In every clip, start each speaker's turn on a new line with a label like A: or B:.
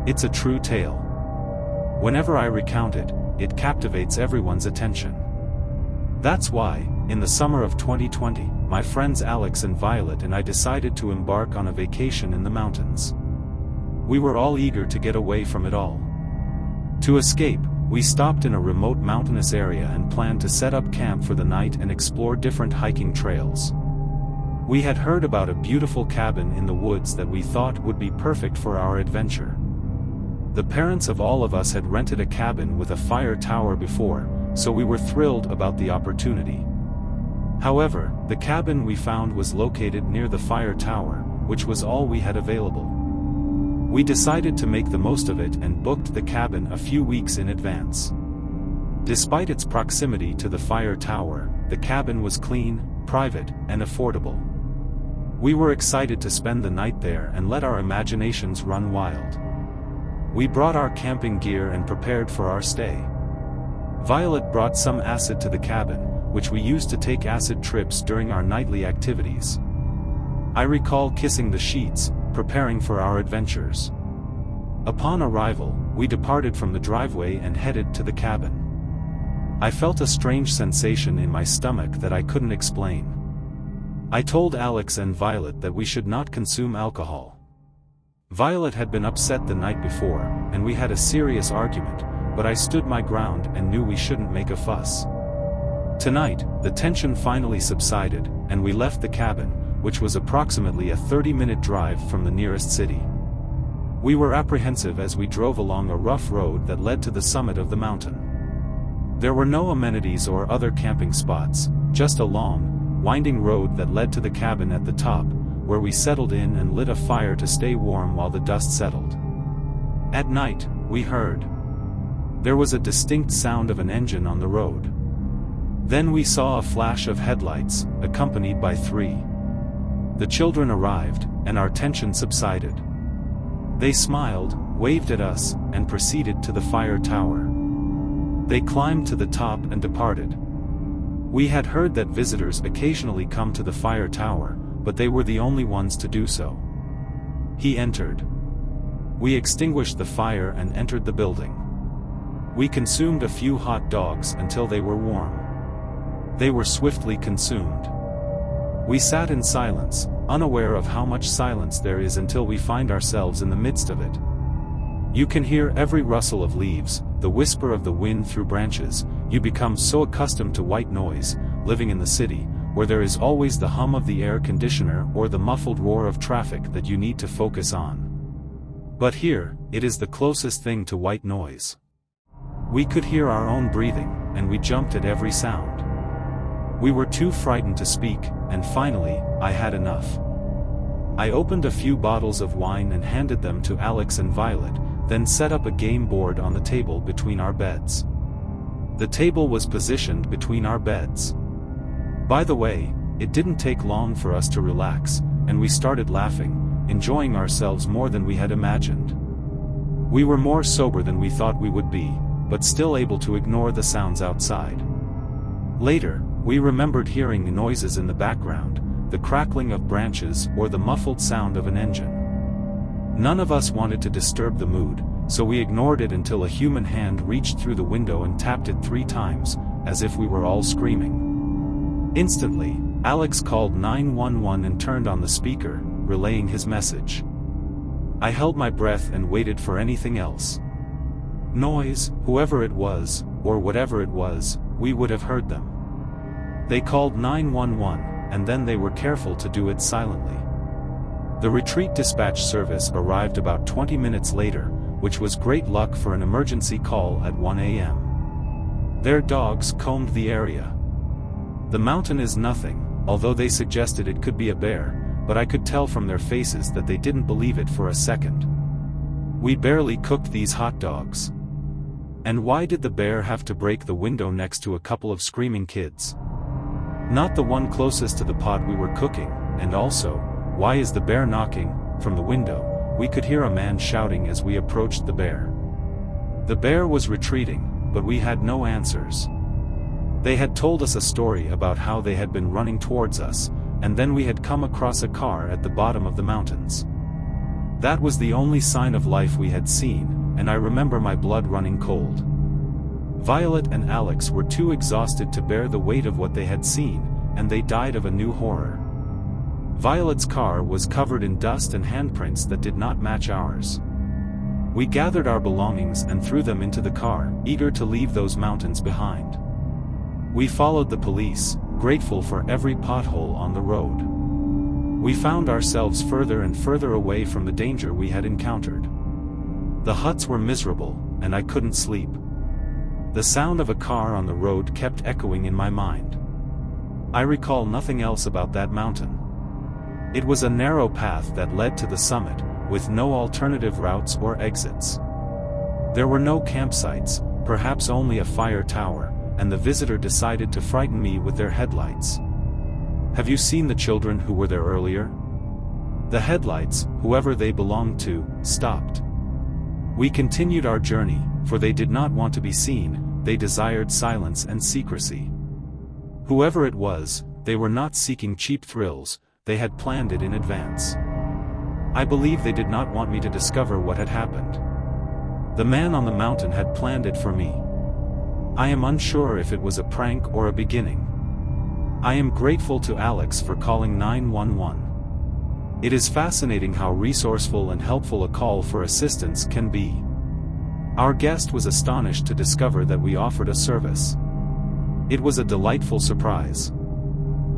A: It's a true tale. Whenever I recount it, it captivates everyone's attention. That's why, in the summer of 2020, my friends Alex and Violet and I decided to embark on a vacation in the mountains. We were all eager to get away from it all. To escape, we stopped in a remote mountainous area and planned to set up camp for the night and explore different hiking trails. We had heard about a beautiful cabin in the woods that we thought would be perfect for our adventure. The parents of all of us had rented a cabin with a fire tower before, so we were thrilled about the opportunity. However, the cabin we found was located near the fire tower, which was all we had available. We decided to make the most of it and booked the cabin a few weeks in advance. Despite its proximity to the fire tower, the cabin was clean, private, and affordable. We were excited to spend the night there and let our imaginations run wild. We brought our camping gear and prepared for our stay. Violet brought some acid to the cabin, which we used to take acid trips during our nightly activities. I recall kissing the sheets, preparing for our adventures. Upon arrival, we departed from the driveway and headed to the cabin. I felt a strange sensation in my stomach that I couldn't explain. I told Alex and Violet that we should not consume alcohol. Violet had been upset the night before, and we had a serious argument, but I stood my ground and knew we shouldn't make a fuss. Tonight, the tension finally subsided, and we left the cabin, which was approximately a 30-minute drive from the nearest city. We were apprehensive as we drove along a rough road that led to the summit of the mountain. There were no amenities or other camping spots, just a long, winding road that led to the cabin at the top, where we settled in and lit a fire to stay warm while the dust settled. At night, we heard. There was a distinct sound of an engine on the road. Then we saw a flash of headlights, accompanied by 3. The children arrived, and our tension subsided. They smiled, waved at us, and proceeded to the fire tower. They climbed to the top and departed. We had heard that visitors occasionally come to the fire tower, but they were the only ones to do so. He entered. We extinguished the fire and entered the building. We consumed a few hot dogs until they were warm. They were swiftly consumed. We sat in silence, unaware of how much silence there is until we find ourselves in the midst of it. You can hear every rustle of leaves, the whisper of the wind through branches. You become so accustomed to white noise, living in the city, where there is always the hum of the air conditioner or the muffled roar of traffic that you need to focus on. But here, it is the closest thing to white noise. We could hear our own breathing, and we jumped at every sound. We were too frightened to speak, and finally, I had enough. I opened a few bottles of wine and handed them to Alex and Violet, then set up a game board on the table between our beds. The table was positioned between our beds. By the way, it didn't take long for us to relax, and we started laughing, enjoying ourselves more than we had imagined. We were more sober than we thought we would be, but still able to ignore the sounds outside. Later, we remembered hearing noises in the background, the crackling of branches or the muffled sound of an engine. None of us wanted to disturb the mood, so we ignored it until a human hand reached through the window and tapped it 3 times, as if we were all screaming. Instantly, Alex called 911 and turned on the speaker, relaying his message. I held my breath and waited for anything else. Noise, whoever it was, or whatever it was, we would have heard them. They called 911, and then they were careful to do it silently. The retreat dispatch service arrived about 20 minutes later, which was great luck for an emergency call at 1 a.m. Their dogs combed the area. The mountain is nothing, although they suggested it could be a bear, but I could tell from their faces that they didn't believe it for a second. We barely cooked these hot dogs. And why did the bear have to break the window next to a couple of screaming kids? Not the one closest to the pot we were cooking, and also, why is the bear knocking? From the window, we could hear a man shouting as we approached the bear. The bear was retreating, but we had no answers. They had told us a story about how they had been running towards us, and then we had come across a car at the bottom of the mountains. That was the only sign of life we had seen, and I remember my blood running cold. Violet and Alex were too exhausted to bear the weight of what they had seen, and they died of a new horror. Violet's car was covered in dust and handprints that did not match ours. We gathered our belongings and threw them into the car, eager to leave those mountains behind. We followed the police, grateful for every pothole on the road. We found ourselves further and further away from the danger we had encountered. The huts were miserable, and I couldn't sleep. The sound of a car on the road kept echoing in my mind. I recall nothing else about that mountain. It was a narrow path that led to the summit, with no alternative routes or exits. There were no campsites, perhaps only a fire tower, and the visitor decided to frighten me with their headlights. Have you seen the children who were there earlier? The headlights, whoever they belonged to, stopped. We continued our journey, for they did not want to be seen, they desired silence and secrecy. Whoever it was, they were not seeking cheap thrills, they had planned it in advance. I believe they did not want me to discover what had happened. The man on the mountain had planned it for me. I am unsure if it was a prank or a beginning. I am grateful to Alex for calling 911. It is fascinating how resourceful and helpful a call for assistance can be. Our guest was astonished to discover that we offered a service. It was a delightful surprise.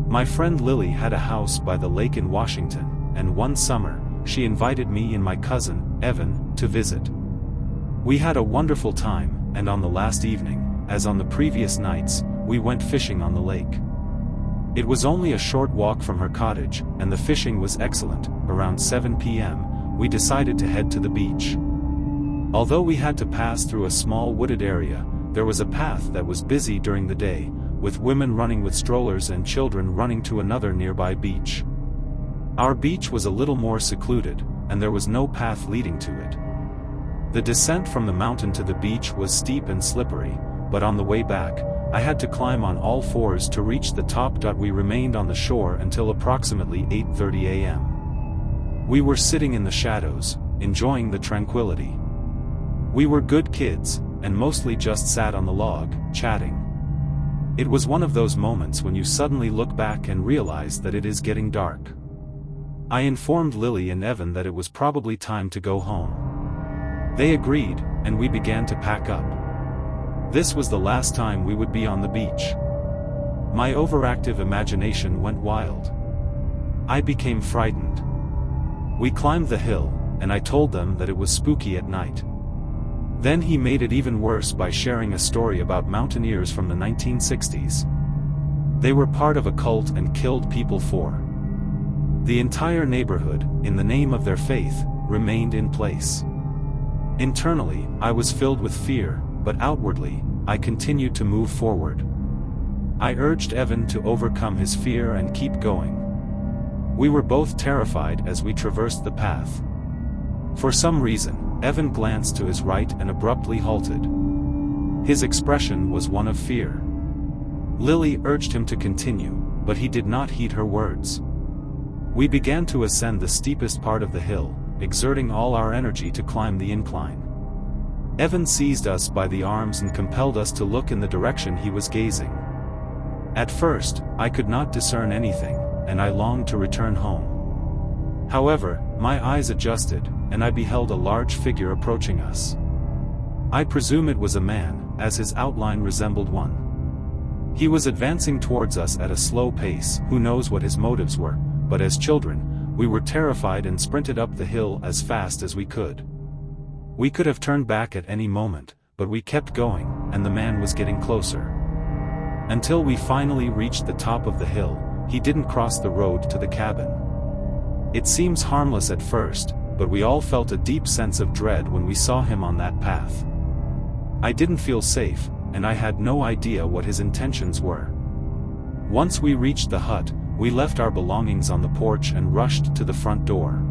A: My friend Lily had a house by the lake in Washington, and one summer, she invited me and my cousin, Evan, to visit. We had a wonderful time, and on the last evening, as on the previous nights, we went fishing on the lake. It was only a short walk from her cottage, and the fishing was excellent. Around 7 p.m., we decided to head to the beach. Although we had to pass through a small wooded area, there was a path that was busy during the day, with women running with strollers and children running to another nearby beach. Our beach was a little more secluded, and there was no path leading to it. The descent from the mountain to the beach was steep and slippery, but on the way back, I had to climb on all fours to reach the top. We remained on the shore until approximately 8:30 a.m. We were sitting in the shadows, enjoying the tranquility. We were good kids, and mostly just sat on the log, chatting. It was one of those moments when you suddenly look back and realize that it is getting dark. I informed Lily and Evan that it was probably time to go home. They agreed, and we began to pack up. This was the last time we would be on the beach. My overactive imagination went wild. I became frightened. We climbed the hill, and I told them that it was spooky at night. Then he made it even worse by sharing a story about mountaineers from the 1960s. They were part of a cult and killed people for. The entire neighborhood, in the name of their faith, remained in place. Internally, I was filled with fear, but outwardly, I continued to move forward. I urged Evan to overcome his fear and keep going. We were both terrified as we traversed the path. For some reason, Evan glanced to his right and abruptly halted. His expression was one of fear. Lily urged him to continue, but he did not heed her words. We began to ascend the steepest part of the hill, exerting all our energy to climb the incline. Evan seized us by the arms and compelled us to look in the direction he was gazing. At first, I could not discern anything, and I longed to return home. However, my eyes adjusted, and I beheld a large figure approaching us. I presume it was a man, as his outline resembled one. He was advancing towards us at a slow pace. Who knows what his motives were, but as children, we were terrified and sprinted up the hill as fast as we could. We could have turned back at any moment, but we kept going, and the man was getting closer. Until we finally reached the top of the hill, he didn't cross the road to the cabin. It seems harmless at first, but we all felt a deep sense of dread when we saw him on that path. I didn't feel safe, and I had no idea what his intentions were. Once we reached the hut, we left our belongings on the porch and rushed to the front door.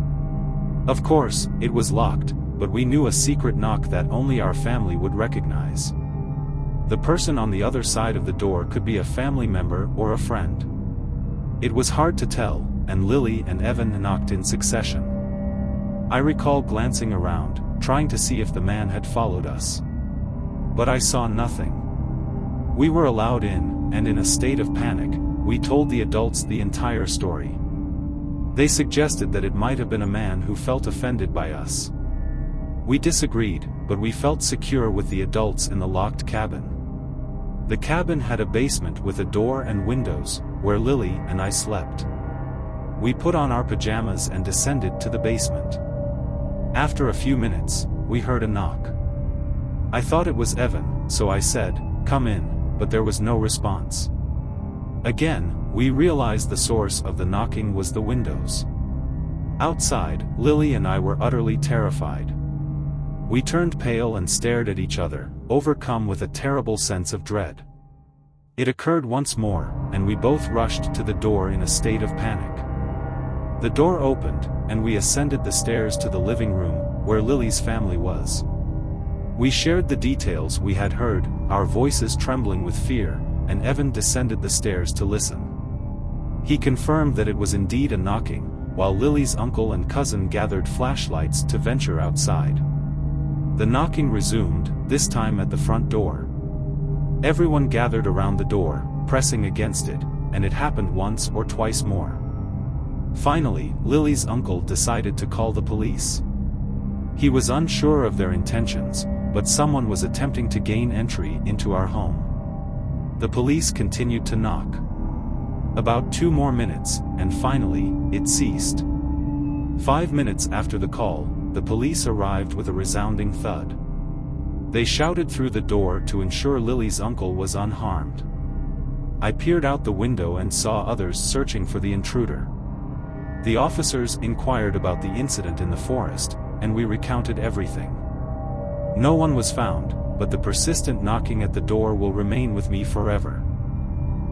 A: Of course, it was locked, but we knew a secret knock that only our family would recognize. The person on the other side of the door could be a family member or a friend. It was hard to tell, and Lily and Evan knocked in succession. I recall glancing around, trying to see if the man had followed us. But I saw nothing. We were allowed in, and in a state of panic, we told the adults the entire story. They suggested that it might have been a man who felt offended by us. We disagreed, but we felt secure with the adults in the locked cabin. The cabin had a basement with a door and windows, where Lily and I slept. We put on our pajamas and descended to the basement. After a few minutes, we heard a knock. I thought it was Evan, so I said, "Come in," but there was no response. Again, we realized the source of the knocking was the windows. Outside, Lily and I were utterly terrified. We turned pale and stared at each other, overcome with a terrible sense of dread. It occurred once more, and we both rushed to the door in a state of panic. The door opened, and we ascended the stairs to the living room, where Lily's family was. We shared the details we had heard, our voices trembling with fear, and Evan descended the stairs to listen. He confirmed that it was indeed a knocking, while Lily's uncle and cousin gathered flashlights to venture outside. The knocking resumed, this time at the front door. Everyone gathered around the door, pressing against it, and it happened once or twice more. Finally, Lily's uncle decided to call the police. He was unsure of their intentions, but someone was attempting to gain entry into our home. The police continued to knock. About 2 more minutes, and finally, it ceased. 5 minutes after the call, the police arrived with a resounding thud. They shouted through the door to ensure Lily's uncle was unharmed. I peered out the window and saw others searching for the intruder. The officers inquired about the incident in the forest, and we recounted everything. No one was found, but the persistent knocking at the door will remain with me forever.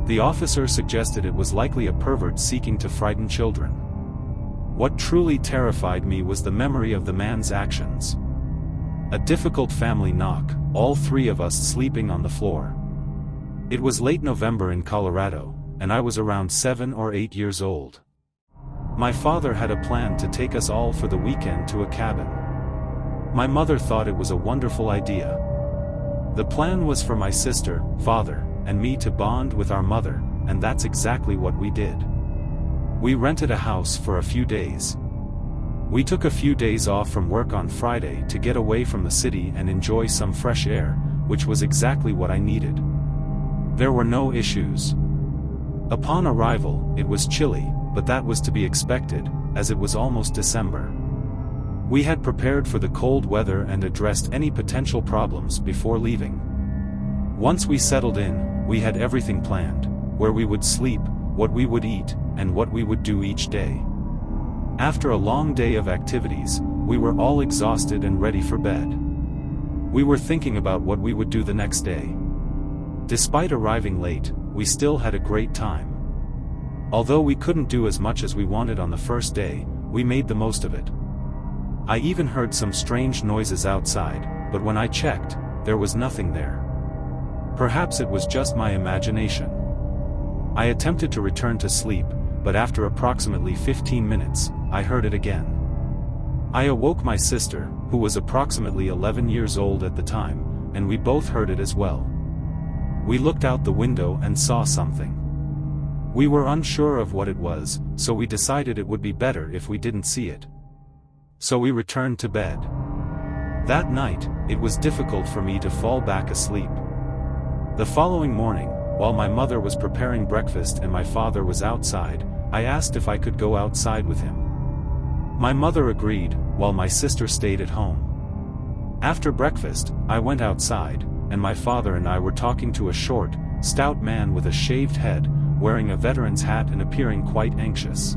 A: The officer suggested it was likely a pervert seeking to frighten children. What truly terrified me was the memory of the man's actions. A difficult family knock, all 3 of us sleeping on the floor. It was late November in Colorado, and I was around 7 or 8 years old. My father had a plan to take us all for the weekend to a cabin. My mother thought it was a wonderful idea. The plan was for my sister, father, and me to bond with our mother, and that's exactly what we did. We rented a house for a few days. We took a few days off from work on Friday to get away from the city and enjoy some fresh air, which was exactly what I needed. There were no issues. Upon arrival, it was chilly, but that was to be expected, as it was almost December. We had prepared for the cold weather and addressed any potential problems before leaving. Once we settled in, we had everything planned, where we would sleep, what we would eat, and what we would do each day. After a long day of activities, we were all exhausted and ready for bed. We were thinking about what we would do the next day. Despite arriving late, we still had a great time. Although we couldn't do as much as we wanted on the first day, we made the most of it. I even heard some strange noises outside, but when I checked, there was nothing there. Perhaps it was just my imagination. I attempted to return to sleep, but after approximately 15 minutes, I heard it again. I awoke my sister, who was approximately 11 years old at the time, and we both heard it as well. We looked out the window and saw something. We were unsure of what it was, so we decided it would be better if we didn't see it. So we returned to bed. That night, it was difficult for me to fall back asleep. The following morning, while my mother was preparing breakfast and my father was outside, I asked if I could go outside with him. My mother agreed, while my sister stayed at home. After breakfast, I went outside, and my father and I were talking to a short, stout man with a shaved head, wearing a veteran's hat and appearing quite anxious.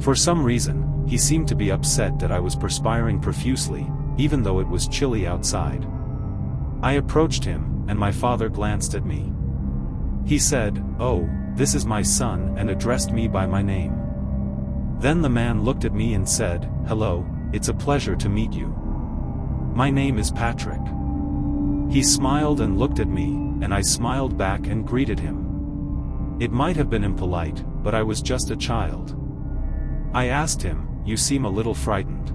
A: For some reason, he seemed to be upset that I was perspiring profusely, even though it was chilly outside. I approached him, and my father glanced at me. He said, "Oh, this is my son," and addressed me by my name. Then the man looked at me and said, "Hello, it's a pleasure to meet you. My name is Patrick." He smiled and looked at me, and I smiled back and greeted him. It might have been impolite, but I was just a child. I asked him, "You seem a little frightened.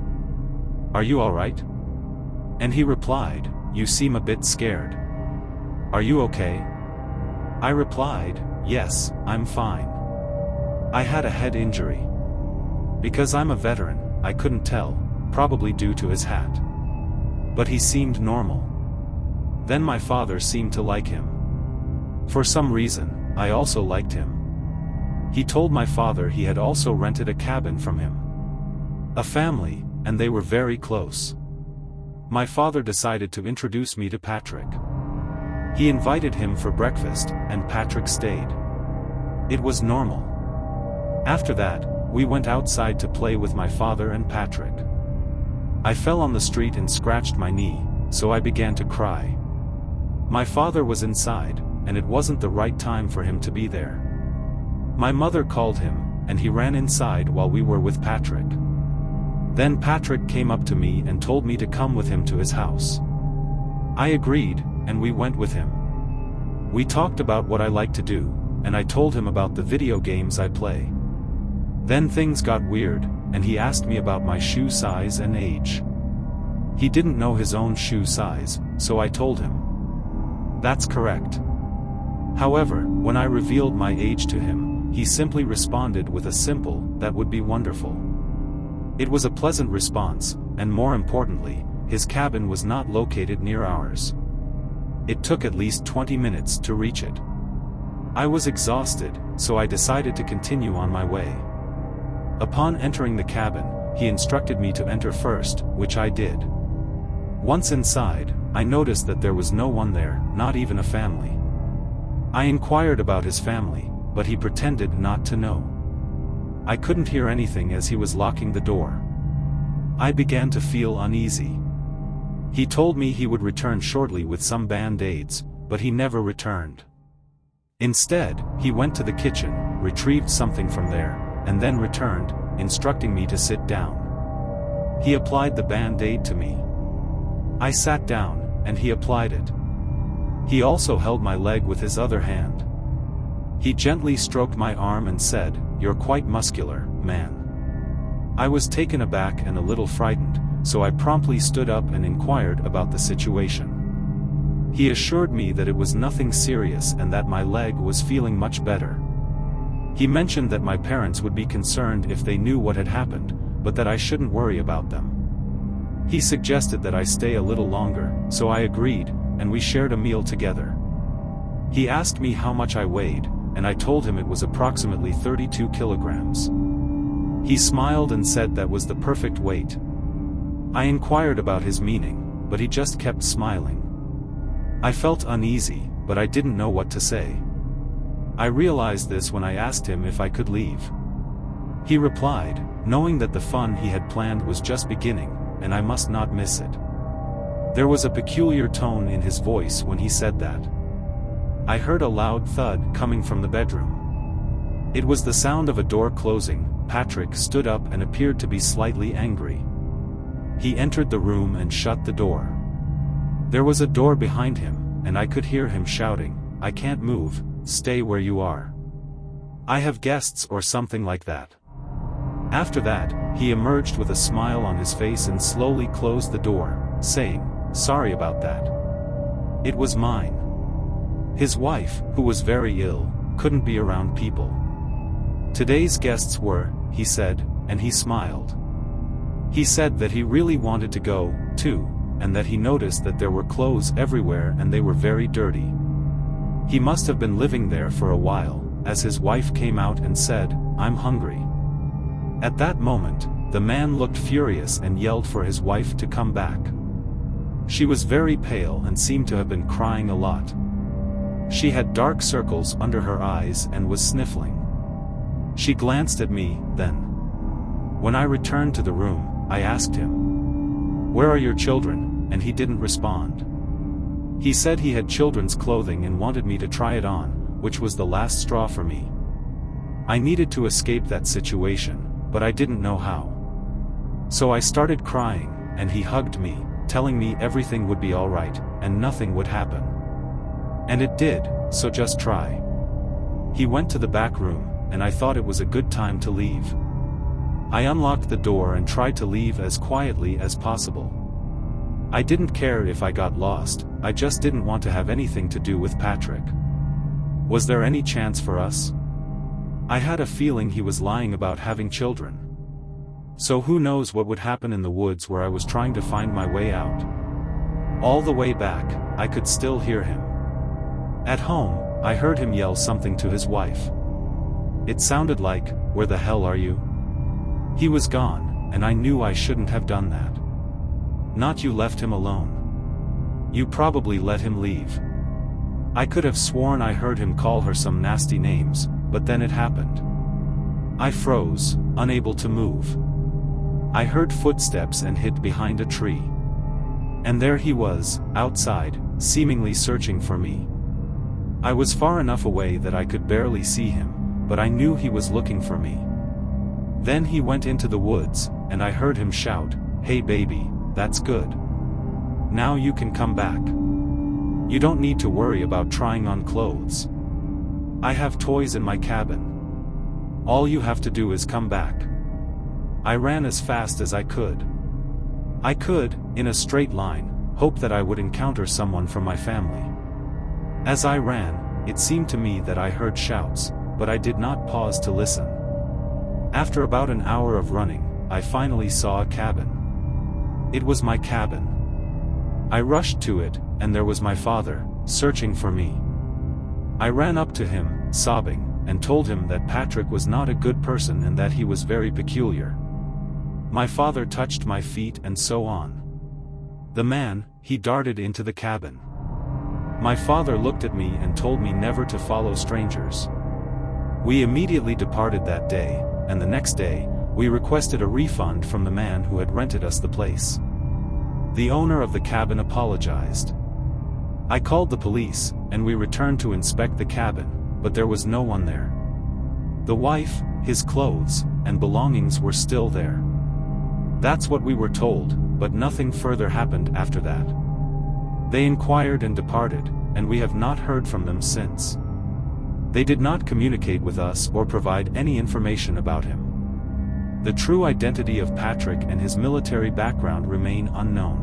A: Are you alright?" And he replied, "You seem a bit scared. Are you okay?" I replied, "Yes, I'm fine. I had a head injury." Because I'm a veteran, I couldn't tell, probably due to his hat. But he seemed normal. Then my father seemed to like him. For some reason, I also liked him. He told my father he had also rented a cabin from him. A family, and they were very close. My father decided to introduce me to Patrick. He invited him for breakfast, and Patrick stayed. It was normal. After that, we went outside to play with my father and Patrick. I fell on the street and scratched my knee, so I began to cry. My father was inside, and it wasn't the right time for him to be there. My mother called him, and he ran inside while we were with Patrick. Then Patrick came up to me and told me to come with him to his house. I agreed, and we went with him. We talked about what I like to do, and I told him about the video games I play. Then things got weird, and he asked me about my shoe size and age. He didn't know his own shoe size, so I told him. That's correct. However, when I revealed my age to him, he simply responded with a simple, "That would be wonderful." It was a pleasant response, and more importantly, his cabin was not located near ours. It took at least 20 minutes to reach it. I was exhausted, so I decided to continue on my way. Upon entering the cabin, he instructed me to enter first, which I did. Once inside, I noticed that there was no one there, not even a family. I inquired about his family, but he pretended not to know. I couldn't hear anything as he was locking the door. I began to feel uneasy. He told me he would return shortly with some band-aids, but he never returned. Instead, he went to the kitchen, retrieved something from there, and then returned, instructing me to sit down. He applied the band-aid to me. I sat down, and he applied it. He also held my leg with his other hand. He gently stroked my arm and said, "You're quite muscular, man." I was taken aback and a little frightened, so I promptly stood up and inquired about the situation. He assured me that it was nothing serious and that my leg was feeling much better. He mentioned that my parents would be concerned if they knew what had happened, but that I shouldn't worry about them. He suggested that I stay a little longer, so I agreed, and we shared a meal together. He asked me how much I weighed, and I told him it was approximately 32 kilograms. He smiled and said that was the perfect weight. I inquired about his meaning, but he just kept smiling. I felt uneasy, but I didn't know what to say. I realized this when I asked him if I could leave. He replied, knowing that the fun he had planned was just beginning, and I must not miss it. There was a peculiar tone in his voice when he said that. I heard a loud thud coming from the bedroom. It was the sound of a door closing. Patrick stood up and appeared to be slightly angry. He entered the room and shut the door. There was a door behind him, and I could hear him shouting, "I can't move, stay where you are. I have guests," or something like that. After that, he emerged with a smile on his face and slowly closed the door, saying, "Sorry about that. It was mine." His wife, who was very ill, couldn't be around people. Today's guests were, he said, and he smiled. He said that he really wanted to go, too, and that he noticed that there were clothes everywhere and they were very dirty. He must have been living there for a while, as his wife came out and said, "I'm hungry." At that moment, the man looked furious and yelled for his wife to come back. She was very pale and seemed to have been crying a lot. She had dark circles under her eyes and was sniffling. She glanced at me, then. When I returned to the room, I asked him, "Where are your children?" and he didn't respond. He said he had children's clothing and wanted me to try it on, which was the last straw for me. I needed to escape that situation, but I didn't know how. So I started crying, and he hugged me, telling me everything would be alright, and nothing would happen. And it did, so just try. He went to the back room, and I thought it was a good time to leave. I unlocked the door and tried to leave as quietly as possible. I didn't care if I got lost, I just didn't want to have anything to do with Patrick. Was there any chance for us? I had a feeling he was lying about having children. So who knows what would happen in the woods where I was trying to find my way out. All the way back, I could still hear him. At home, I heard him yell something to his wife. It sounded like, "Where the hell are you?" He was gone, and I knew I shouldn't have done that. Not you left him alone. You probably let him leave. I could have sworn I heard him call her some nasty names, but then it happened. I froze, unable to move. I heard footsteps and hid behind a tree. And there he was, outside, seemingly searching for me. I was far enough away that I could barely see him, but I knew he was looking for me. Then he went into the woods, and I heard him shout, "Hey baby, that's good. Now you can come back. You don't need to worry about trying on clothes. I have toys in my cabin. All you have to do is come back." I ran as fast as I could. I could, in a straight line, hope that I would encounter someone from my family. As I ran, it seemed to me that I heard shouts, but I did not pause to listen. After about an hour of running, I finally saw a cabin. It was my cabin. I rushed to it, and there was my father, searching for me. I ran up to him, sobbing, and told him that Patrick was not a good person and that he was very peculiar. My father touched my feet and so on. The man, he darted into the cabin. My father looked at me and told me never to follow strangers. We immediately departed that day, and the next day, we requested a refund from the man who had rented us the place. The owner of the cabin apologized. I called the police, and we returned to inspect the cabin, but there was no one there. The wife, his clothes, and belongings were still there. That's what we were told, but nothing further happened after that. They inquired and departed, and we have not heard from them since. They did not communicate with us or provide any information about him. The true identity of Patrick and his military background remain unknown.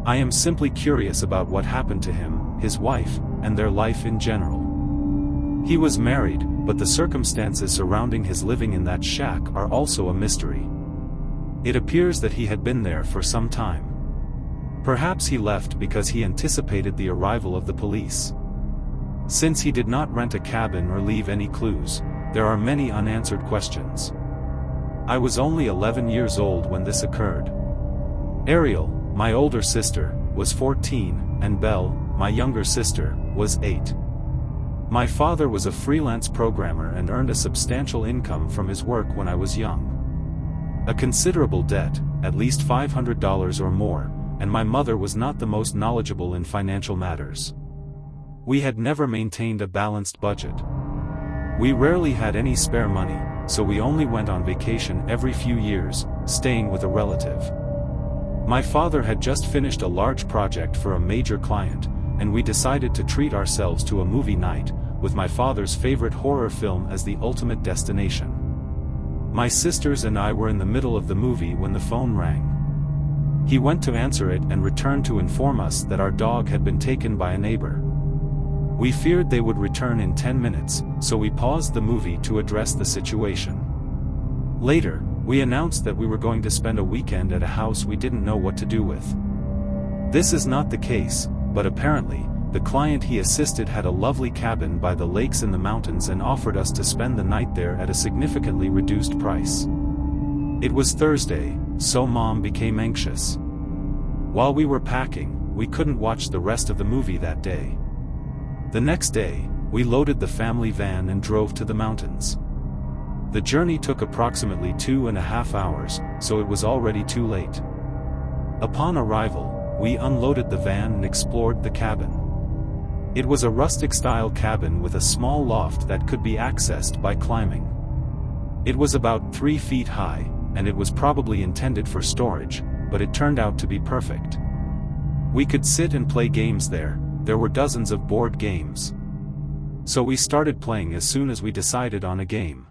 A: I am simply curious about what happened to him, his wife, and their life in general. He was married, but the circumstances surrounding his living in that shack are also a mystery. It appears that he had been there for some time. Perhaps he left because he anticipated the arrival of the police. Since he did not rent a cabin or leave any clues, there are many unanswered questions. I was only 11 years old when this occurred. Ariel, my older sister, was 14, and Belle, my younger sister, was 8. My father was a freelance programmer and earned a substantial income from his work when I was young. A considerable debt, at least $500 or more, and my mother was not the most knowledgeable in financial matters. We had never maintained a balanced budget. We rarely had any spare money, so we only went on vacation every few years, staying with a relative. My father had just finished a large project for a major client, and we decided to treat ourselves to a movie night, with my father's favorite horror film as the ultimate destination. My sisters and I were in the middle of the movie when the phone rang. He went to answer it and returned to inform us that our dog had been taken by a neighbor. We feared they would return in 10 minutes, so we paused the movie to address the situation. Later, we announced that we were going to spend a weekend at a house we didn't know what to do with. This is not the case, but apparently, the client he assisted had a lovely cabin by the lakes in the mountains and offered us to spend the night there at a significantly reduced price. It was Thursday, so Mom became anxious. While we were packing, we couldn't watch the rest of the movie that day. The next day, we loaded the family van and drove to the mountains. The journey took approximately 2.5 hours, so it was already too late. Upon arrival, we unloaded the van and explored the cabin. It was a rustic-style cabin with a small loft that could be accessed by climbing. It was about 3 feet high, and it was probably intended for storage, but it turned out to be perfect. We could sit and play games there. There were dozens of board games. So we started playing as soon as we decided on a game.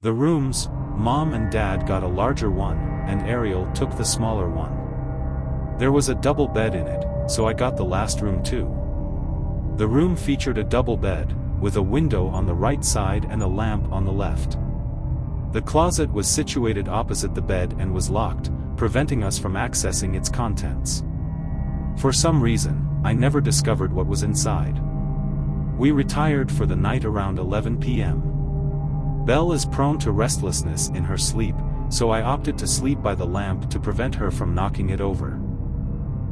A: The rooms, Mom and Dad got a larger one, and Ariel took the smaller one. There was a double bed in it, so I got the last room too. The room featured a double bed, with a window on the right side and a lamp on the left. The closet was situated opposite the bed and was locked, preventing us from accessing its contents. For some reason, I never discovered what was inside. We retired for the night around 11 p.m. Belle is prone to restlessness in her sleep, so I opted to sleep by the lamp to prevent her from knocking it over.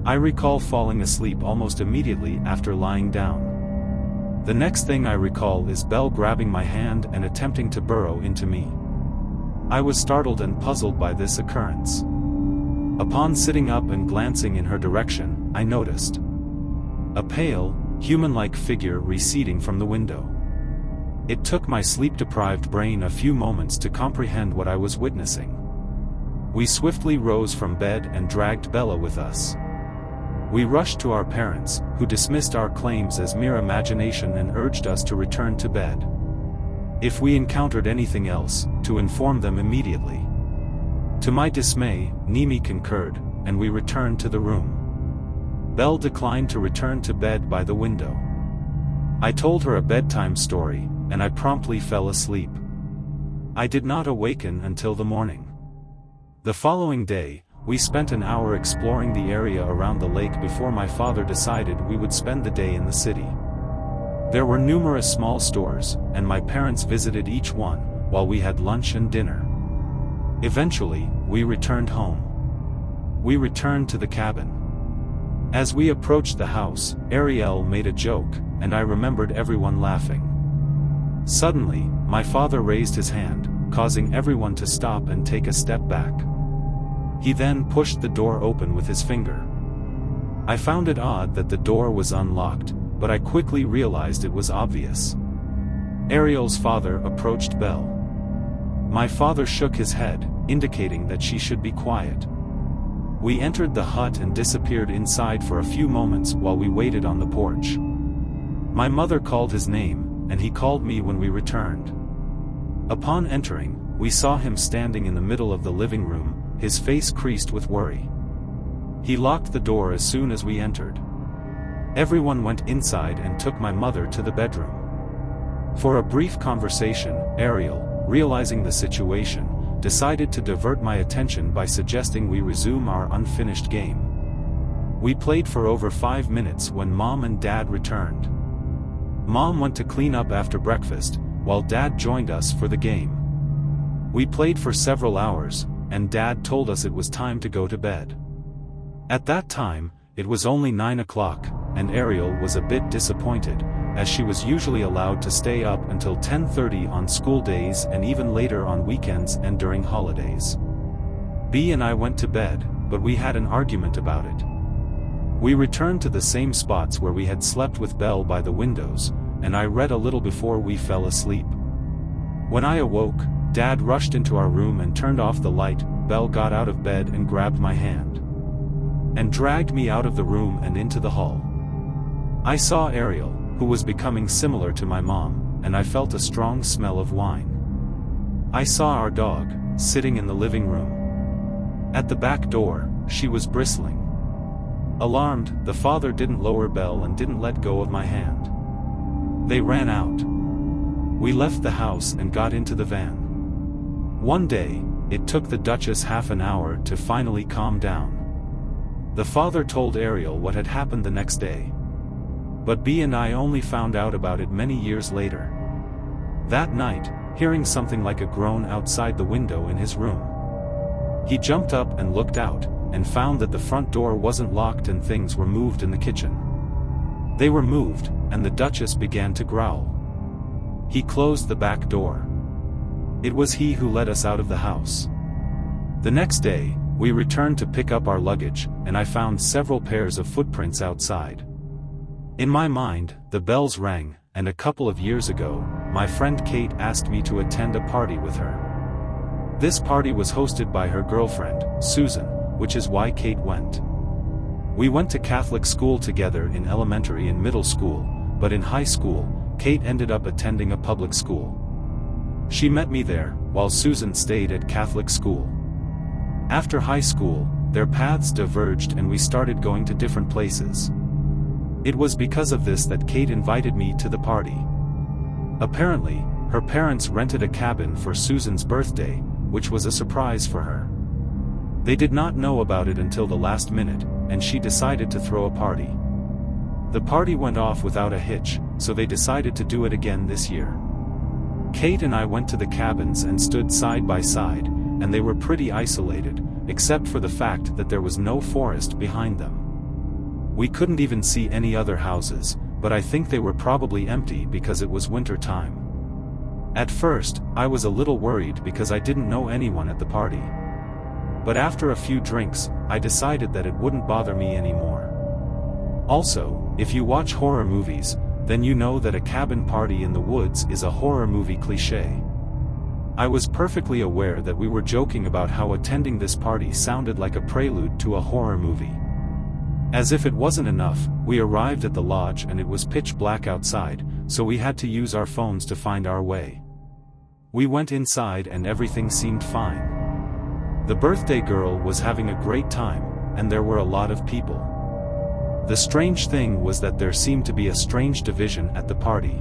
A: I recall falling asleep almost immediately after lying down. The next thing I recall is Belle grabbing my hand and attempting to burrow into me. I was startled and puzzled by this occurrence. Upon sitting up and glancing in her direction, I noticed a pale, human-like figure receding from the window. It took my sleep-deprived brain a few moments to comprehend what I was witnessing. We swiftly rose from bed and dragged Bella with us. We rushed to our parents, who dismissed our claims as mere imagination and urged us to return to bed. If we encountered anything else, to inform them immediately. To my dismay, Nimi concurred, and we returned to the room. Belle declined to return to bed by the window. I told her a bedtime story, and I promptly fell asleep. I did not awaken until the morning. The following day, we spent an hour exploring the area around the lake before my father decided we would spend the day in the city. There were numerous small stores, and my parents visited each one, while we had lunch and dinner. Eventually, we returned home. We returned to the cabin. As we approached the house, Ariel made a joke, and I remembered everyone laughing. Suddenly, my father raised his hand, causing everyone to stop and take a step back. He then pushed the door open with his finger. I found it odd that the door was unlocked, but I quickly realized it was obvious. Ariel's father approached Belle. My father shook his head, indicating that she should be quiet. We entered the hut and disappeared inside for a few moments while we waited on the porch. My mother called his name, and he called me when we returned. Upon entering, we saw him standing in the middle of the living room, his face creased with worry. He locked the door as soon as we entered. Everyone went inside and took my mother to the bedroom. For a brief conversation, Ariel, realizing the situation, decided to divert my attention by suggesting we resume our unfinished game. We played for over 5 minutes when Mom and Dad returned. Mom went to clean up after breakfast, while Dad joined us for the game. We played for several hours, and Dad told us it was time to go to bed. At that time, it was only 9 o'clock, and Ariel was a bit disappointed, as she was usually allowed to stay up until 10:30 on school days and even later on weekends and during holidays. B and I went to bed, but we had an argument about it. We returned to the same spots where we had slept with Belle by the windows, and I read a little before we fell asleep. When I awoke, Dad rushed into our room and turned off the light. Belle got out of bed and grabbed my hand and dragged me out of the room and into the hall. I saw Ariel, who was becoming similar to my mom, and I felt a strong smell of wine. I saw our dog, sitting in the living room. At the back door, she was bristling. Alarmed, the father didn't lower Belle and didn't let go of my hand. They ran out. We left the house and got into the van. One day, it took the Duchess half an hour to finally calm down. The father told Ariel what had happened the next day. But B and I only found out about it many years later. That night, hearing something like a groan outside the window in his room, he jumped up and looked out, and found that the front door wasn't locked and things were moved in the kitchen. They were moved, and the Duchess began to growl. He closed the back door. It was he who let us out of the house. The next day, we returned to pick up our luggage, and I found several pairs of footprints outside. In my mind, the bells rang, and a couple of years ago, my friend Kate asked me to attend a party with her. This party was hosted by her girlfriend, Susan, which is why Kate went. We went to Catholic school together in elementary and middle school, but in high school, Kate ended up attending a public school. She met me there, while Susan stayed at Catholic school. After high school, their paths diverged and we started going to different places. It was because of this that Kate invited me to the party. Apparently, her parents rented a cabin for Susan's birthday, which was a surprise for her. They did not know about it until the last minute, and she decided to throw a party. The party went off without a hitch, so they decided to do it again this year. Kate and I went to the cabins and stood side by side, and they were pretty isolated, except for the fact that there was no forest behind them. We couldn't even see any other houses, but I think they were probably empty because it was winter time. At first, I was a little worried because I didn't know anyone at the party. But after a few drinks, I decided that it wouldn't bother me anymore. Also, if you watch horror movies, then you know that a cabin party in the woods is a horror movie cliché. I was perfectly aware that we were joking about how attending this party sounded like a prelude to a horror movie. As if it wasn't enough, we arrived at the lodge and it was pitch black outside, so we had to use our phones to find our way. We went inside and everything seemed fine. The birthday girl was having a great time, and there were a lot of people. The strange thing was that there seemed to be a strange division at the party.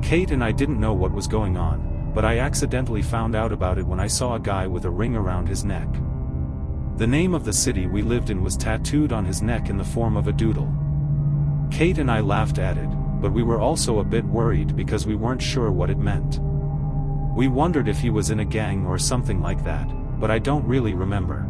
A: Kate and I didn't know what was going on, but I accidentally found out about it when I saw a guy with a ring around his neck. The name of the city we lived in was tattooed on his neck in the form of a doodle. Kate and I laughed at it, but we were also a bit worried because we weren't sure what it meant. We wondered if he was in a gang or something like that, but I don't really remember.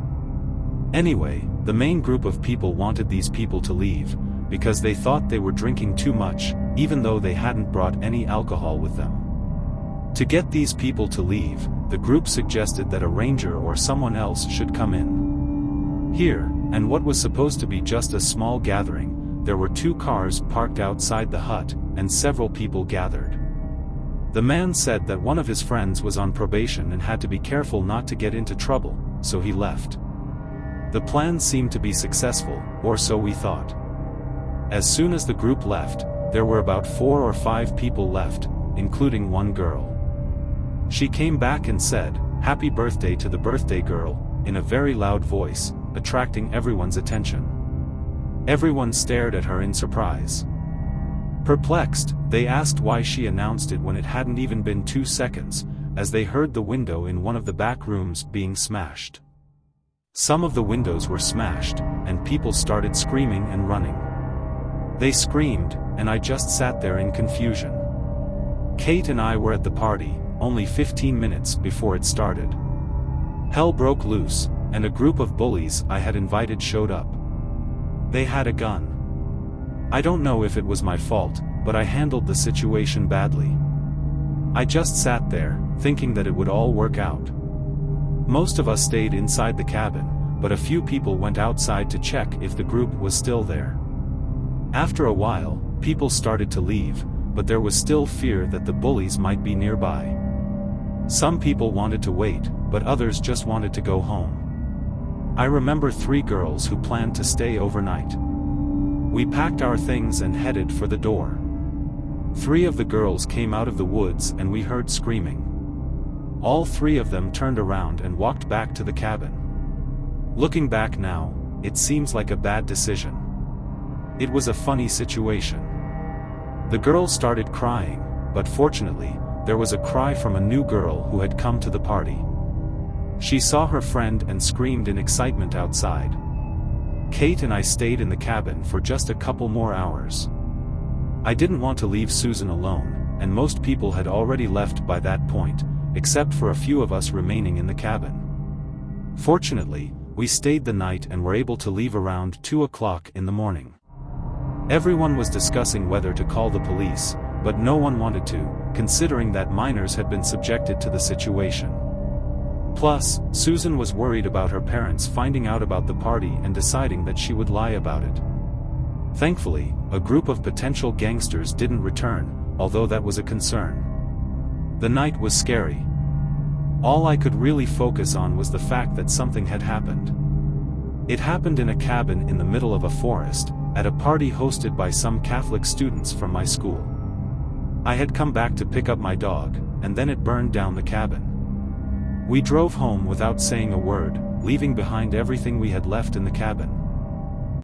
A: Anyway, the main group of people wanted these people to leave, because they thought they were drinking too much, even though they hadn't brought any alcohol with them. To get these people to leave, the group suggested that a ranger or someone else should come in. Here, and what was supposed to be just a small gathering, there were 2 cars parked outside the hut, and several people gathered. The man said that one of his friends was on probation and had to be careful not to get into trouble, so he left. The plan seemed to be successful, or so we thought. As soon as the group left, there were about 4 or 5 people left, including one girl. She came back and said, "Happy birthday" to the birthday girl, in a very loud voice, attracting everyone's attention. Everyone stared at her in surprise. Perplexed, they asked why she announced it when it hadn't even been 2 seconds, as they heard the window in one of the back rooms being smashed. Some of the windows were smashed, and people started screaming and running. They screamed, and I just sat there in confusion. Kate and I were at the party, only 15 minutes before it started. Hell broke loose, and a group of bullies I had invited showed up. They had a gun. I don't know if it was my fault, but I handled the situation badly. I just sat there, thinking that it would all work out. Most of us stayed inside the cabin, but a few people went outside to check if the group was still there. After a while, people started to leave, but there was still fear that the bullies might be nearby. Some people wanted to wait, but others just wanted to go home. I remember 3 girls who planned to stay overnight. We packed our things and headed for the door. 3 of the girls came out of the woods and we heard screaming. All 3 of them turned around and walked back to the cabin. Looking back now, it seems like a bad decision. It was a funny situation. The girls started crying, but fortunately, there was a cry from a new girl who had come to the party. She saw her friend and screamed in excitement outside. Kate and I stayed in the cabin for just a couple more hours. I didn't want to leave Susan alone, and most people had already left by that point, except for a few of us remaining in the cabin. Fortunately, we stayed the night and were able to leave around 2 o'clock in the morning. Everyone was discussing whether to call the police, but no one wanted to, considering that minors had been subjected to the situation. Plus, Susan was worried about her parents finding out about the party and deciding that she would lie about it. Thankfully, a group of potential gangsters didn't return, although that was a concern. The night was scary. All I could really focus on was the fact that something had happened. It happened in a cabin in the middle of a forest, at a party hosted by some Catholic students from my school. I had come back to pick up my dog, and then it burned down the cabin. We drove home without saying a word, leaving behind everything we had left in the cabin.